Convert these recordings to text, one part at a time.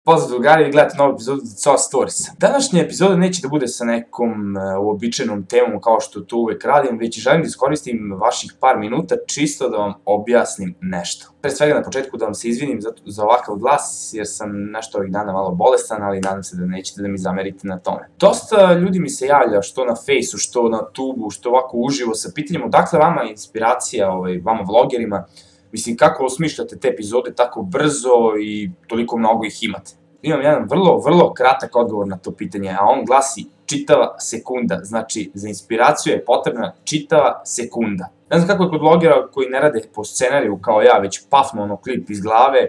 Pozdrav drugari, vi gledate novu epizodu Coa Stories. Današnja epizoda neće da bude sa nekom uobičajenom temom kao što to uvek radim, već želim da iskoristim vaših par minuta čisto da vam objasnim nešto. Pre svega na početku da vam se izvinim za ovakav glas, jer sam nešto ovih dana malo bolestan, ali nadam se da nećete da mi zamerite na tome. Dosta ljudi mi se javlja, što na Fejsu, što na Tubu, što ovako uživo, sa pitanjem odakle vama inspiracija, vama vlogerima. Mislim, kako osmišljate te epizode tako brzo i toliko mnogo ih imate? Imam jedan vrlo kratak odgovor na to pitanje, a on glasi čitava sekunda. Znači, za inspiraciju je potrebna čitava sekunda. Ne znam kako je kod vlogera koji ne rade po scenariju kao ja, već pafnu ono klip iz glave,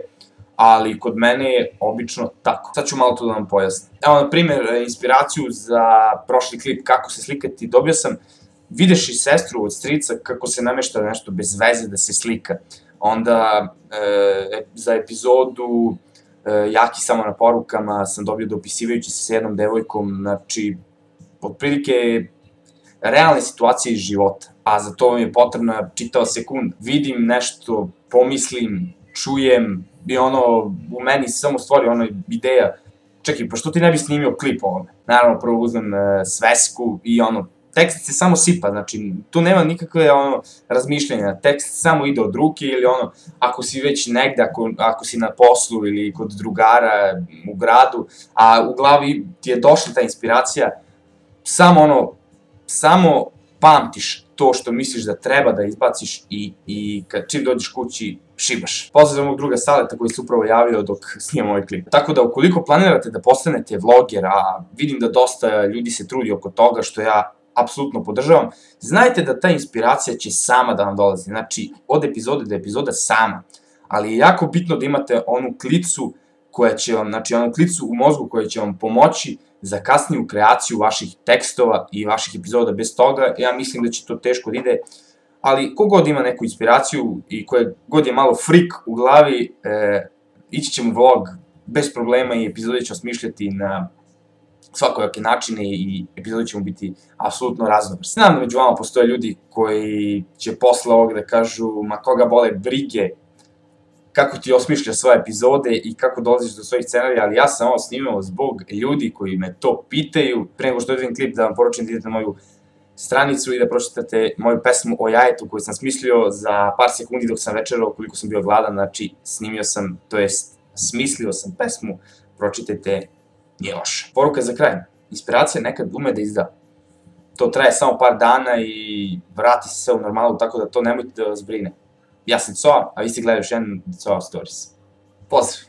ali kod mene je obično tako. Sad ću malo to da vam pojasnim. Evo, na primjer, inspiraciju za prošli klip Kako se slikati dobio sam videš i sestru od strica kako se namešta nešto bez veze da se slika. Onda za epizodu Jaki samo na porukama sam dobio dopisivajući se s jednom devojkom, znači, otprilike realne situacije iz života, a za to mi je potrebna čitava sekunda. Vidim nešto, pomislim, čujem i ono, u meni se samo stvori ono ideja, čekaj, pa što ti ne bi snimio klip o ovome? Naravno, prvo uzmem svesku i ono, tekst se samo sipa, znači, tu nema nikakve razmišljanja, tekst samo ide od ruke ili ono, ako si već negde, ako si na poslu ili kod drugara u gradu, a u glavi ti je došla ta inspiracija, samo pamtiš to što misliš da treba da izbaciš i čim dođeš kući, šibaš. Pozdrav mog druga Saleta koji se upravo javio dok snimam ovaj klip. Tako da ukoliko planirate da postanete vloger, a vidim da dosta ljudi se trudi oko toga, što ja apsolutno podržavam, znajte da ta inspiracija će sama da vam dolazi, znači od epizode do epizoda sama, ali je jako bitno da imate onu klicu koja će vam, znači onu klicu u mozgu koja će vam pomoći za kasniju kreaciju vaših tekstova i vaših epizoda. Bez toga, ja mislim da će to teško da ide, ali kogod ima neku inspiraciju i koje god je malo frik u glavi, ići će mu vlog bez problema i epizode će osmišljati na svakojake načine i epizode će mu biti apsolutno raznovrsne. Znam da među vama postoje ljudi koji će posle ovog da kažu ma koga bole brige kako ti osmišljaš svoje epizode i kako dolaziš do svojih scenarija, ali ja sam ovo snimao zbog ljudi koji me to pitaju. Pre nego što vidim klip da vam poručim da idete na moju stranicu i da pročitate moju pesmu o jajetu koju sam smislio za par sekundi dok sam večerao koliko sam bio gladan, znači snimio sam, to jest smislio sam pesmu, pročitajte. Nije loše. Poruka za kraj. Inspiracija nekad ume da izda. To traje samo par dana i vrati se sve u normalu, tako da to nemojte da vas brine. Ja sam Coa, a vi ste gledali još jedan Coa Stories. Pozdrav!